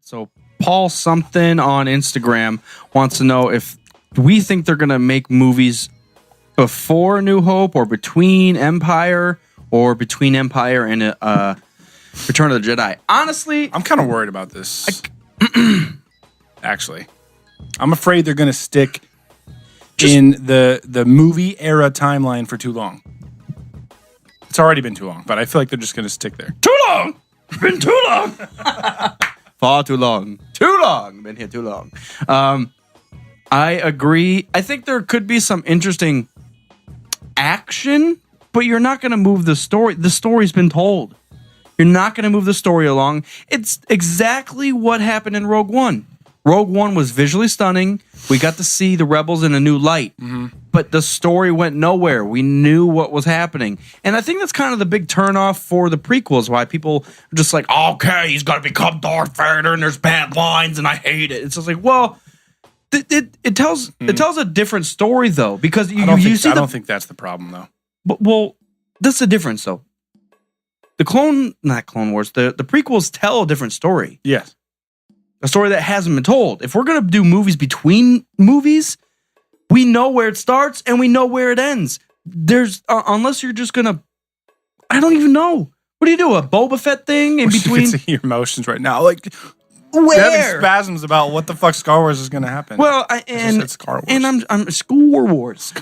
So Paul something on Instagram wants to know if we think they're going to make movies before New Hope or between Empire or between Empire and Return of the Jedi. Honestly, I'm kind of worried about this. Actually, I'm afraid they're going to stick in the movie era timeline for too long. It's already been too long, but I feel like they're just going to stick there. Too long! Been too long! Far too long. Too long! Been here too long. I agree. I think there could be some interesting action, but you're not going to move the story. The story's been told. You're not going to move the story along. It's exactly what happened in Rogue One. Rogue One was visually stunning. We got to see the rebels in a new light. Mm-hmm. But the story went nowhere. We knew what was happening. And I think that's kind of the big turnoff for the prequels, why people are just like, okay, he's got to become Darth Vader and there's bad lines and I hate it. It's just like, well, it tells a different story, though, because I don't think that's the problem, though. But, well, that's the difference, though. The Clone Wars, the prequels tell a different story. Yes. A story that hasn't been told. If we're going to do movies between movies, we know where it starts and we know where it ends. There's unless you're just going to, I don't even know. What do you do? A Boba Fett thing in between? You can see your emotions right now. Like, where? Having spasms about what the fuck Star Wars is going to happen. Well, I'm Star Wars.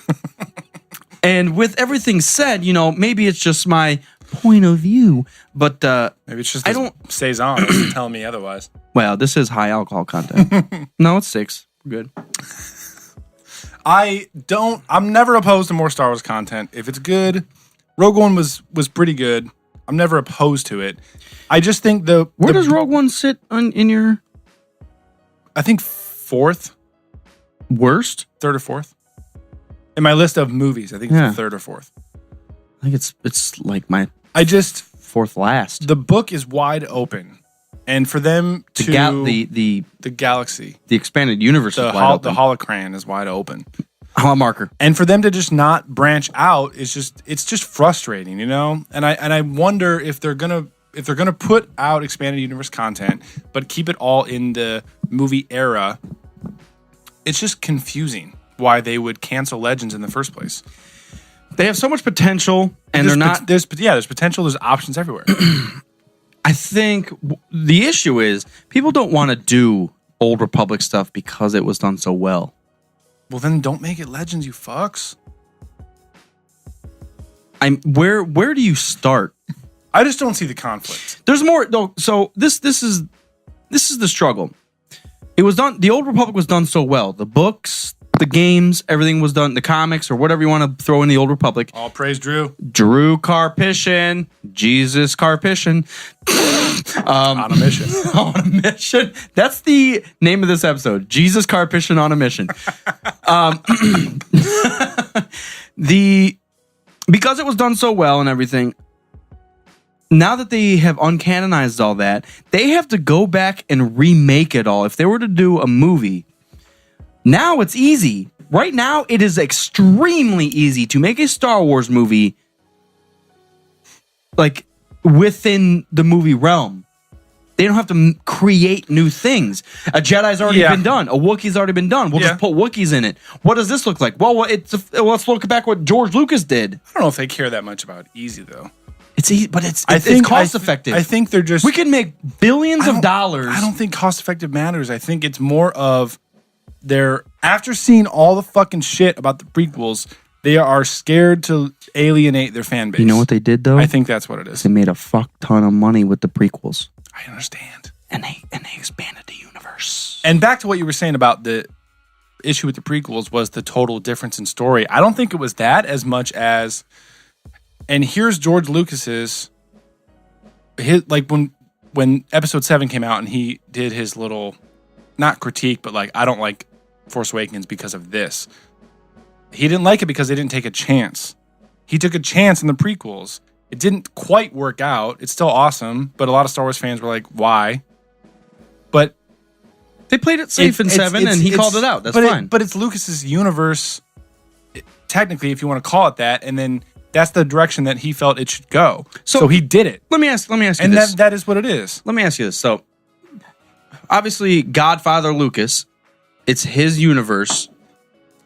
And with everything said, maybe it's just my point of view, but maybe it's just Saison is telling me otherwise. Well, this is high alcohol content. No, it's 6. We're good. I'm never opposed to more Star Wars content. If it's good, Rogue One was pretty good. I'm never opposed to it. I just think where does Rogue One sit in your? I think 4th. Worst? 3rd or 4th. In my list of movies, I think it's the 3rd or 4th. I think it's like my 4th last. The book is wide open. And for them to the galaxy, the expanded universe is wide open. The holocran is wide open. Holomarker. And for them to just not branch out it's just frustrating, And I wonder if they're gonna put out expanded universe content, but keep it all in the movie era. It's just confusing why they would cancel Legends in the first place. They have so much potential, and there's potential. There's options everywhere. I think the issue is people don't want to do Old Republic stuff because it was done so well. Well, then don't make it Legends, you fucks. Where do you start? I just don't see the conflict. There's more though. So this is the struggle. It was done. The Old Republic was done so well. The books, the games, everything was done. The comics or whatever you want to throw in the Old Republic. All praise Drew. Drew Karpyshyn. Jesus Karpyshyn. On a mission. On a mission. That's the name of this episode. Jesus Karpyshyn on a mission. Because it was done so well and everything, now that they have uncanonized all that, they have to go back and remake it all. If they were to do a movie, now it's easy. Right now, it is extremely easy to make a Star Wars movie like within the movie realm. They don't have to create new things. A Jedi's already been done. A Wookiee's already been done. We'll just put Wookiees in it. What does this look like? Well, let's look back what George Lucas did. I don't know if they care that much about easy, though. It's easy, but it's cost effective. I think they're just... We can make billions of dollars. I don't think cost effective matters. I think it's more of after seeing all the fucking shit about the prequels, they are scared to alienate their fan base. You know what they did, though? I think that's what it is. They made a fuck ton of money with the prequels. I understand. And they expanded the universe. And back to what you were saying about the issue with the prequels was the total difference in story. I don't think it was that as much as... And here's George Lucas's, like when Episode 7 came out and he did his little, not critique, but like, I don't like Force Awakens because of this. He didn't like it because they didn't take a chance. He took a chance in the prequels. It didn't quite work out. It's still awesome, but a lot of Star Wars fans were like, why? But they played it safe in 7 and he called it out. That's fine. But it's Lucas's universe, technically, if you want to call it that, and then that's the direction that he felt it should go. So he did it. Let me ask you and this. And that is what it is. Let me ask you this. So obviously Godfather Lucas. It's his universe,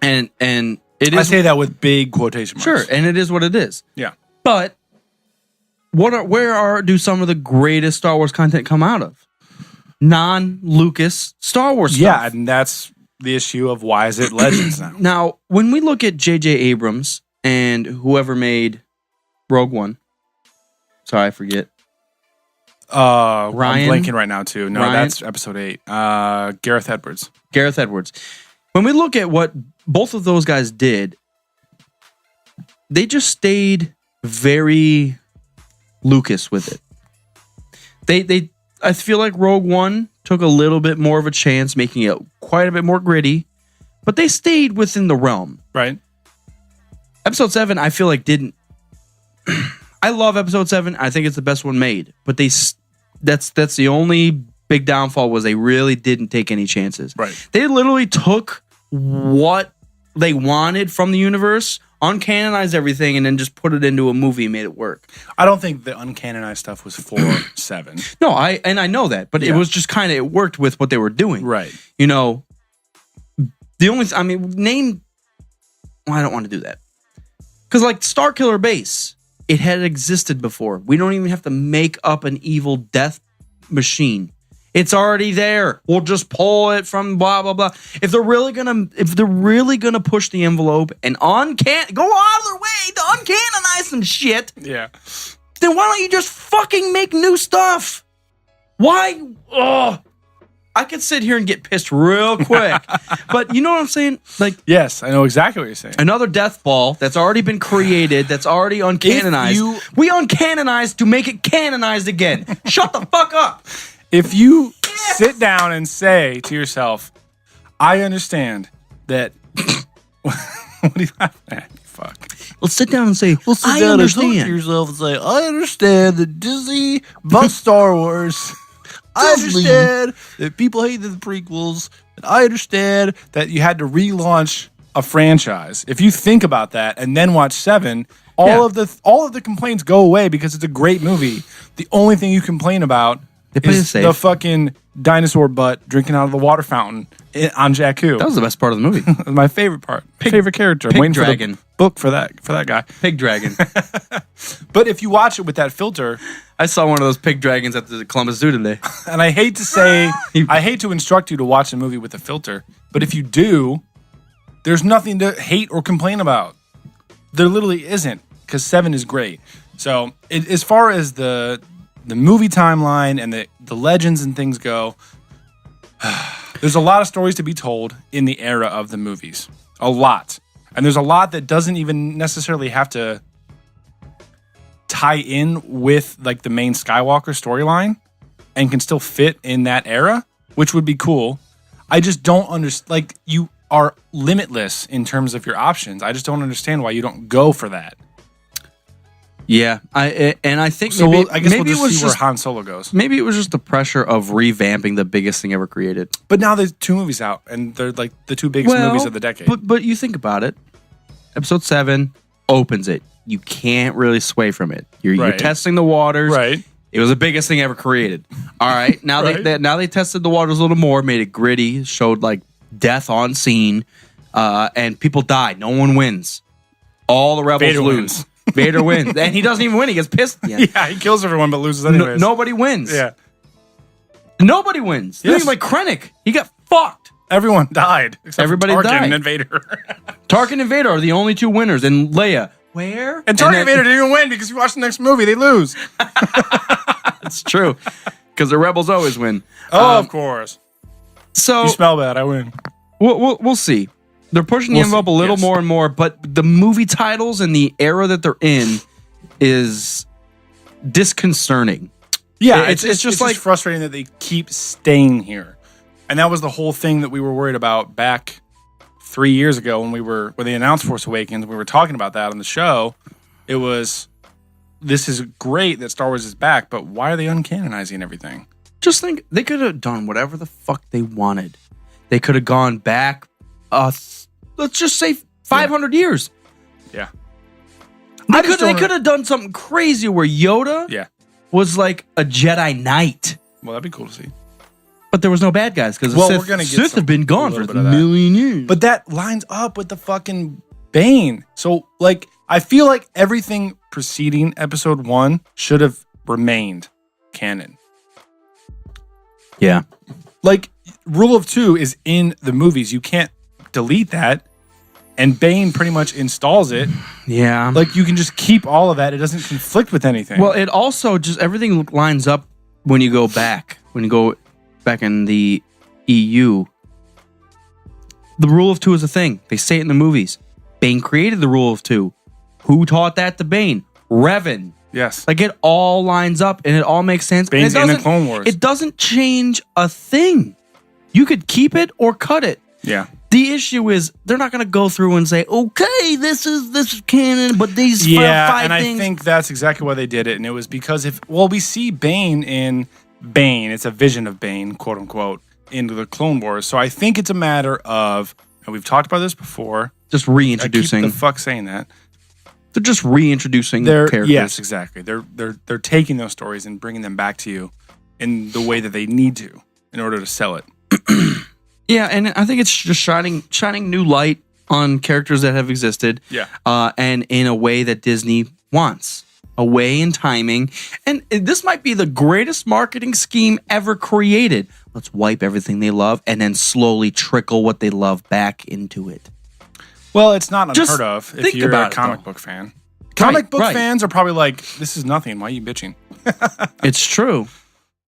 and it is. I say that with big quotation marks. Sure, and it is what it is. Yeah. But do some of the greatest Star Wars content come out of? Non-Lucas Star Wars stuff. Yeah, and that's the issue of why is it Legends now? Now, when we look at J.J. Abrams and whoever made Rogue One, sorry, I forget. Ryan? I'm blanking right now, too. No, Ryan? That's episode 8. Gareth Edwards. Gareth Edwards. When we look at what both of those guys did, they just stayed very Lucas with it. I feel like Rogue One took a little bit more of a chance, making it quite a bit more gritty, but they stayed within the realm. Right. Episode 7, I feel like didn't. I love Episode 7. I think it's the best one made, but that's the only big downfall was they really didn't take any chances. Right. They literally took what they wanted from the universe, uncanonized everything, and then just put it into a movie and made it work. I don't think the uncanonized stuff was for 7. No, I know that, but it was just kind of, it worked with what they were doing. Right. You know, the only, I don't want to do that. Because like Starkiller Base, it had existed before. We don't even have to make up an evil death machine. It's already there. We'll just pull it from blah blah blah. If they're really gonna push the envelope and go out of their way to uncanonize some shit, Yeah. then why don't you just fucking make new stuff? Why? Oh, I could sit here and get pissed real quick, but you know what I'm saying? Like, yes, I know exactly what you're saying. another death ball that's already been created, that's already uncanonized. We uncanonized to make it canonized again. Shut the fuck up. If you sit down and say to yourself, I understand that. What are you laughing at? Fuck. Let's sit down and say, I to understand. yourself and say, I understand that Disney bought Star Wars. I Disney. understand that people hated the prequels. And I understand that you had to relaunch a franchise. If you think about that and then watch 7, all of the complaints go away because it's a great movie. The only thing you complain about is the fucking dinosaur butt drinking out of the water fountain on Jakku. That was the best part of the movie. My favorite part. Favorite character. I'm Pig waiting dragon. for the book for that guy. Pig dragon. But if you watch it with that filter, I saw one of those pig dragons at the Columbus Zoo today. and I hate to instruct you to watch a movie with a filter, but if you do, there's nothing to hate or complain about. There literally isn't, because 7 is great. So as far as the movie timeline and the legends and things go, there's a lot of stories to be told in the era of the movies. A lot. And there's a lot that doesn't even necessarily have to tie in with like the main Skywalker storyline and can still fit in that era, which would be cool. I just don't understand. Like, you are limitless in terms of your options. I just don't understand why you don't go for that. Yeah, I think So maybe, I guess maybe we'll it was just see where just Han Solo goes. maybe it was just the pressure of revamping the biggest thing ever created. But now there's 2 movies out, and they're like the 2 biggest movies of the decade. But you think about it. Episode 7 opens it. You can't really sway from it. You're testing the waters. Right. It was the biggest thing ever created. All right. Now they tested the waters a little more, made it gritty, showed like death on scene, and people died. No one wins. All the rebels Vader lose. wins. Vader wins, and he doesn't even win. He gets pissed. At the end. Yeah, he kills everyone but loses anyways. Nobody wins. Yeah. Nobody wins. Yes. Even like Krennic, he got fucked. Everyone died. Except Everybody for Tarkin died. and Vader. Tarkin and Vader are the only 2 winners, and Leia. Where? And Tarkin and Vader didn't even win because you watch the next movie, they lose. That's true, because the rebels always win. Of course. So You smell bad, I win. we'll see. They're pushing the envelope a little more and more, but the movie titles and the era that they're in is disconcerting. Yeah, It's just like frustrating that they keep staying here. And that was the whole thing that we were worried about back 3 years ago when they announced Force Awakens. We were talking about that on the show. It was, this is great that Star Wars is back, but why are they uncanonizing everything? just think they could have done whatever the fuck they wanted. They could have gone back, let's just say 500 years. Yeah. They could have done something crazy where Yoda Yeah. was like a Jedi Knight. Well, that'd be cool to see. But there was no bad guys because Well, the we're gonna Sith, get Sith have been a gone little for bit a of that. million years. But that lines up with the fucking Bane. So, like, I feel like everything preceding episode 1 should have remained canon. yeah. Like, Rule of 2 is in the movies. You can't delete that. And Bane pretty much installs it. Yeah. Like, you can just keep all of that. It doesn't conflict with anything. Well, it also just everything lines up when you go back. When you go back in the EU, the rule of 2 is a thing. They say it in the movies. Bane created the rule of 2. Who taught that to Bane? Revan. yes. Like it all lines up and it all makes sense. And Bane's it in the doesn't- Clone Wars. It doesn't change a thing. You could keep it or cut it. Yeah. The issue is they're not going to go through and say, "Okay, this is canon," but these Yeah, five and things. I think that's exactly why they did it. And it was because we see Bane in Bane. It's a vision of Bane, quote unquote, into the Clone Wars. So I think it's a matter of, and we've talked about this before. just I reintroducing. keep the fuck saying that. They're just reintroducing They're characters. yes, exactly. They're taking those stories and bringing them back to you in the way that they need to in order to sell it. Yeah, and I think it's just shining new light on characters that have existed. Yeah. And in a way that Disney wants. A way in timing. And this might be the greatest marketing scheme ever created. Let's wipe everything they love and then slowly trickle what they love back into it. Well, it's not Just unheard of if think you're about a it, comic though. book fan. Comic book right. fans are probably like, this is nothing. Why are you bitching? It's true.